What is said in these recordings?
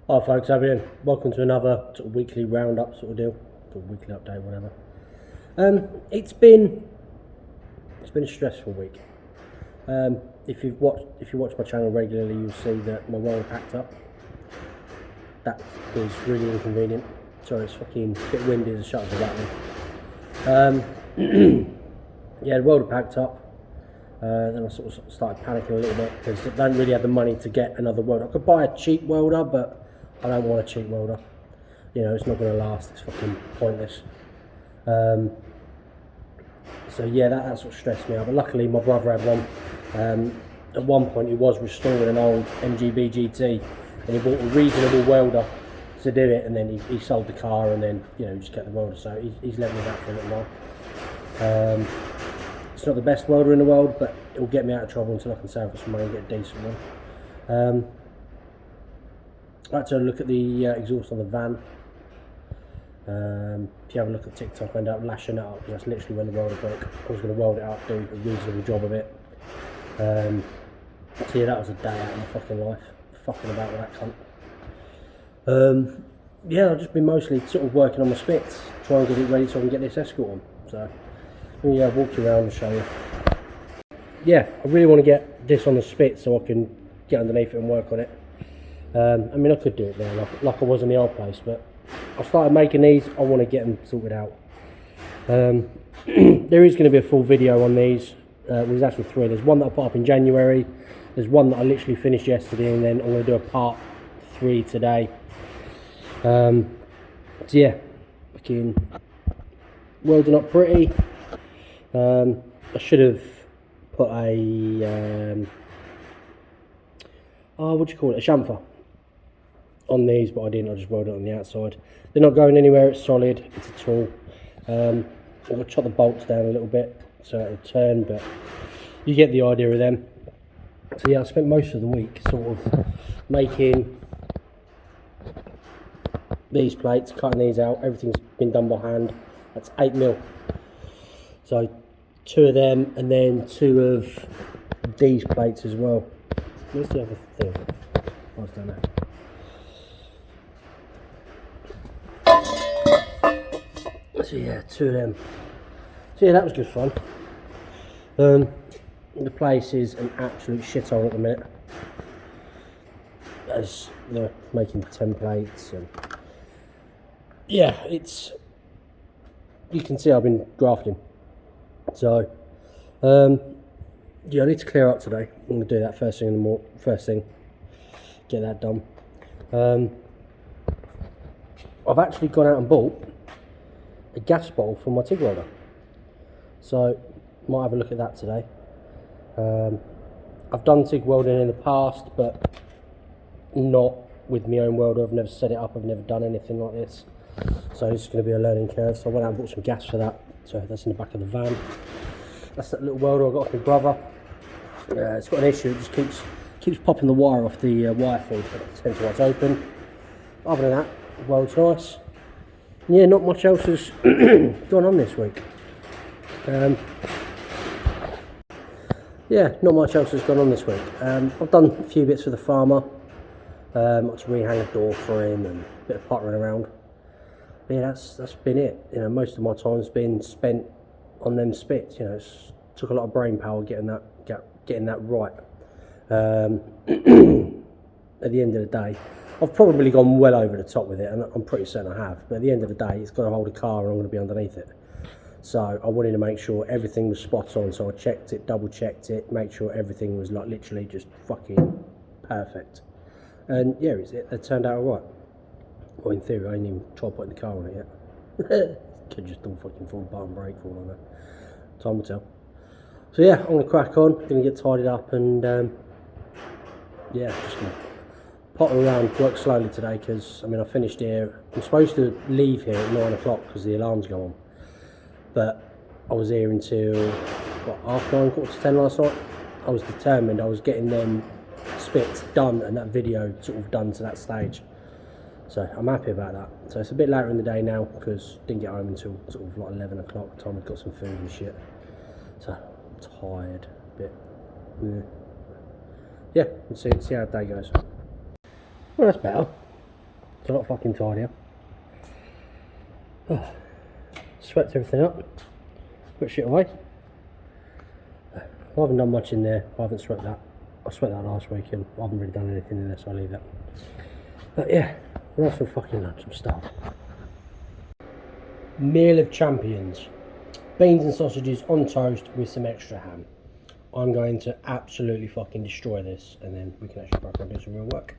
Hi folks, how are you doing? Welcome to another sort of weekly roundup sort of deal, or weekly update, whatever. It's been a stressful week. If you watch my channel regularly, you'll see that my welder packed up. That was really inconvenient. Sorry, it's fucking a bit windy, the shutters are rattling. Yeah, the welder packed up. Then I sort of started panicking a little bit because I don't really have the money to get another welder. I could buy a cheap welder, but I don't want a cheap welder. You know, it's not going to last. It's fucking pointless. So yeah, that sort of stressed me out. But luckily, my brother had one. At one point, he was restoring an old MGB GT, and he bought a reasonable welder to do it. And then he sold the car, and then he just kept the welder. So he's lent me that for a little while. It's not the best welder in the world, but it will get me out of trouble until I can save for some money and get a decent one. I like to look at the exhaust on the van. If you have a look at TikTok, I end up lashing it up because that's literally when the welder broke. I was going to weld it up, do a reasonable job of it. So yeah, that was a day out of my fucking life, fucking about with that cunt. Yeah, I've just been mostly sort of working on my spits, trying to get it ready so I can get this escort on. So yeah, I'll walk you around and show you. Yeah, I really want to get this on the spit so I can get underneath it and work on it. I mean, I could do it there like I was in the old place, but I started making these. I want to get them sorted out. There is going to be a full video on these. There's actually three. There's one that I put up in January. There's one that I literally finished yesterday, and then I'm going to do a part 3 today. So yeah, fucking welding up pretty. I should have put a what do you call it? A chamfer on these, but I didn't. I just welded it on the outside. They're not going anywhere. It's solid. It's a tool. I'm going to chop the bolts down a little bit so it'll turn, but you get the idea of them. So yeah, I spent most of the week sort of making these plates, cutting these out. Everything's been done by hand. That's 8mm. So 2 of them, and then 2 of these plates as well. Where's the other thing? Oh, it's down there. So yeah, 2 of them. So yeah, that was good fun. The place is an absolute shithole at the minute, as they're making templates, and yeah, you can see I've been grafting. So yeah, I need to clear up today. I'm going to do that first thing in the morning. First thing, get that done. I've actually gone out and bought a gas bowl for my TIG welder, so might have a look at that today. I've done TIG welding in the past, but not with my own welder. I've never set it up. I've never done anything like this, so it's going to be a learning curve. So I went out and bought some gas for that. So that's in the back of the van. That's that little welder I got off my brother. It's got an issue. It just keeps popping the wire off the wire feed. Hence why it's open. Other than that, the weld's nice. Yeah, not much else has gone on this week. Yeah, not much else has gone on this week. I've done a few bits for the farmer. Got to rehang a door for him and a bit of pottering around. But yeah, that's been it. You know, most of my time's been spent on them spits. You know, it's took a lot of brain power getting that right. At the end of the day, I've probably gone well over the top with it, and I'm pretty certain I have. But at the end of the day, it's got to hold a car, and I'm going to be underneath it. So I wanted to make sure everything was spot on. So I checked it, double checked it, make sure everything was like literally just fucking perfect. And yeah, it turned out alright. Well, in theory, I ain't even tried putting the car on it yet. Could just do fucking full button brake for all I know. Time will tell. So yeah, I'm going to crack on, going to get tidied up, and yeah, just going to potter around, work slowly today, because I mean I finished here. I'm supposed to leave here at 9 o'clock because the alarms go on, but I was here until what, 9:30, 9:45 last night. I was determined. I was getting them spits done and that video sort of done to that stage, so I'm happy about that. So it's a bit later in the day now because didn't get home until sort of like 11 o'clock. Time I'd got some food and shit, so I'm tired a bit. Yeah, let's see how the day goes. Well, that's better. It's a lot fucking tidier. Swept everything up, put shit away. I haven't done much in there. I haven't swept that. I swept that last week and I haven't really done anything in there, so I'll leave that. But yeah, we'll have some fucking lunch. I'm starving. Meal of champions. Beans and sausages on toast with some extra ham. I'm going to absolutely fucking destroy this, and then we can actually crack on and do some real work.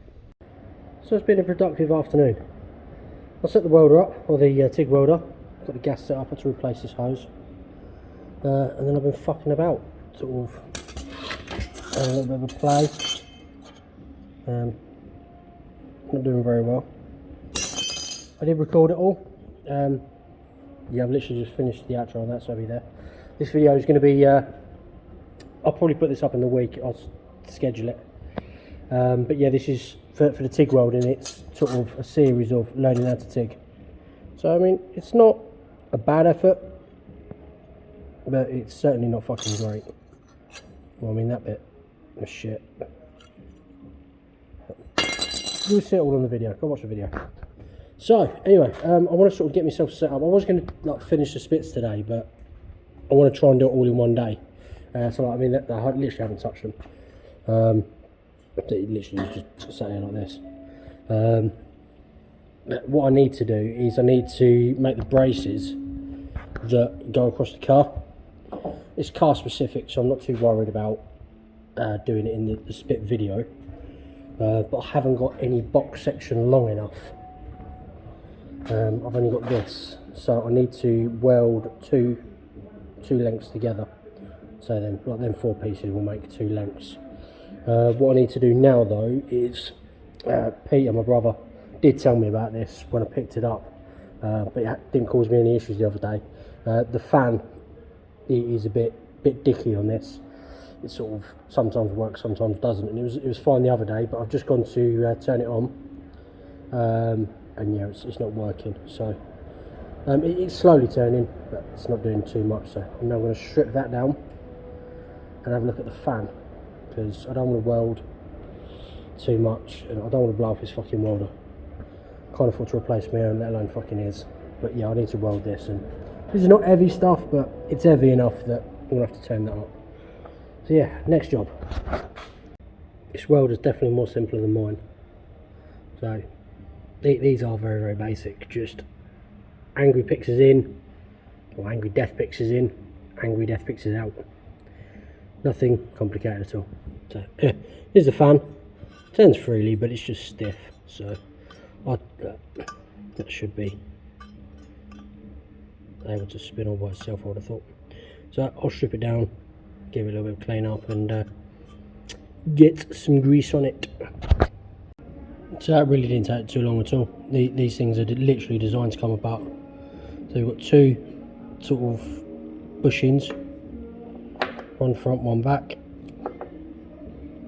So it's been a productive afternoon. I set the welder up, or the TIG welder. Got the gas set up, I had to replace this hose. And then I've been fucking about, sort of a little bit of a play. Not doing very well. I did record it all. Yeah, I've literally just finished the outro on that, so I'll be there. This video is going to be, I'll probably put this up in the week, I'll schedule it. But yeah, this is for the TIG welding. It's sort of a series of learning how to TIG. So I mean, it's not a bad effort, but it's certainly not fucking great. Well, I mean, that bit was shit. You'll see it all on the video. Go watch the video. So anyway, I want to sort of get myself set up. I was going to like finish the spits today, but I want to try and do it all in one day. So like, I mean, I literally haven't touched them. It literally just sat here like this. But what I need to do is I need to make the braces that go across the car. It's car specific, so I'm not too worried about doing it in the spit video. But I haven't got any box section long enough. I've only got this, so I need to weld two lengths together. So then, like them 4 pieces will make 2 lengths. What I need to do now though is, Peter, my brother, did tell me about this when I picked it up, but it didn't cause me any issues the other day. The fan is a bit dicky on this. It sort of sometimes works, sometimes doesn't, and it was fine the other day, but I've just gone to turn it on, and yeah, it's not working. So it's slowly turning, but it's not doing too much. So I'm now going to strip that down and have a look at the fan, because I don't want to weld too much, and I don't want to blow up his fucking welder. Can't afford to replace my own, let alone fucking his. But yeah, I need to weld this, and this is not heavy stuff, but it's heavy enough that I'm going to have to turn that up. So yeah, next job. This welder's definitely more simpler than mine. So these are very, very basic. Just angry pixels in, or angry death pixels in, angry death pixels out. Nothing complicated at all. So here's the fan. Turns freely, but it's just stiff. So that should be able to spin all by itself, I would have thought. So I'll strip it down, give it a little bit of clean up, and get some grease on it. So that really didn't take too long at all. These things are literally designed to come apart. So we've got 2 sort of bushings, one front, one back.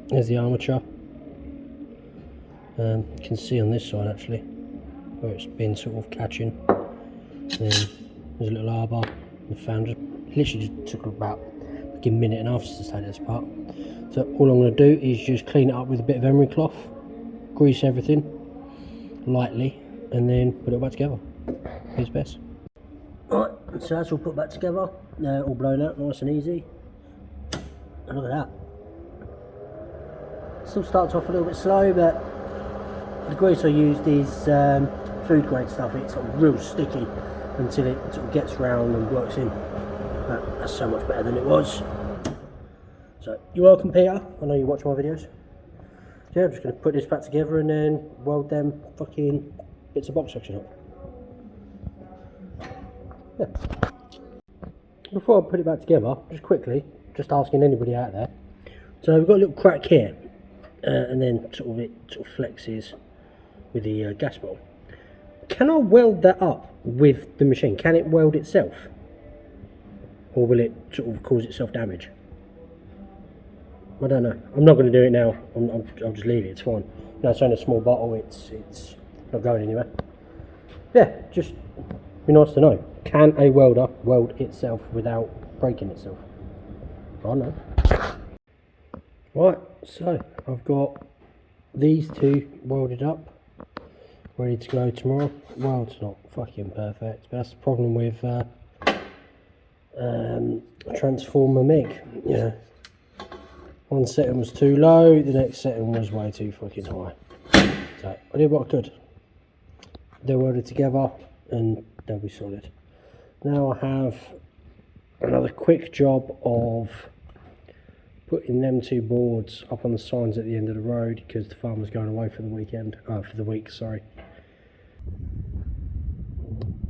There's the armature. You can see on this side actually where it's been sort of catching. There's a little arbor. The fan just literally just took about like a minute and a half just to take this apart. So all I'm going to do is just clean it up with a bit of emery cloth, grease everything lightly, and then put it all back together. Here's best. Alright, so that's all put back together. All blown out, nice and easy. And look at that. Still starts off a little bit slow, but the grease I used is food grade stuff. It's sort of real sticky until it sort of gets round and works in. But that's so much better than it was. So you're welcome, Peter. I know you watch my videos. So yeah, I'm just going to put this back together and then weld them fucking bits of box section up. Yeah. Before I put it back together, just quickly, just asking anybody out there. So we've got a little crack here, and then it sort of flexes with the gas bowl. Can I weld that up with the machine? Can it weld itself, or will it sort of cause itself damage? I don't know. I'm not going to do it now. I'll just leave it. It's fine. No, it's only a small bottle. It's not going anywhere. Yeah, just be nice to know. Can a welder weld itself without breaking itself? I don't know. Right, so I've got these 2 welded up. ready to go tomorrow. Well, it's not fucking perfect, but that's the problem with Transformer Mig. You know, one setting was too low, the next setting was way too fucking high. So I did what I could. They're welded together and they'll be solid. Now I have another quick job of putting them two boards up on the signs at the end of the road because the farmer's going away for the weekend, for the week, sorry.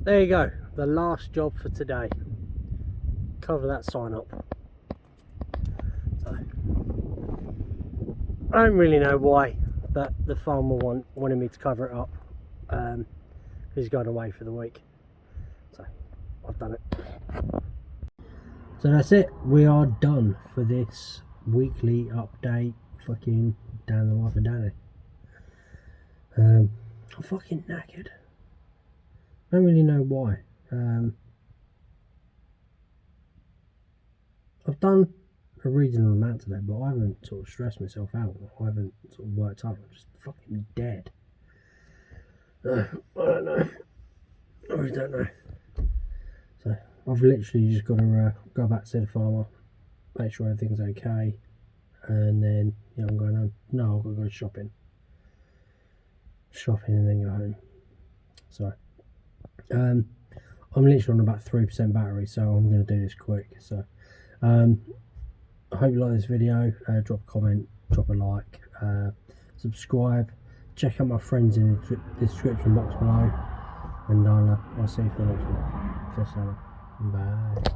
There you go, the last job for today. Cover that sign up. So, I don't really know why, but the farmer wanted me to cover it up. He's going away for the week. So, I've done it. So that's it, we are done for this weekly update, fucking down the life of Danny. I'm fucking knackered. I don't really know why. I've done a reasonable amount today, but I haven't sort of stressed myself out. I haven't sort of worked hard. I'm just fucking dead. I don't know. I really don't know. So I've literally just got to go back to the farmer, make sure everything's okay, and then I'm going home. No, I've got to go shopping and then go home. So I'm literally on about 3% battery, so I'm going to do this quick. So I hope you like this video. Drop a comment, drop a like, subscribe, check out my friends in the description box below, and I'll see you for the next one. Bye.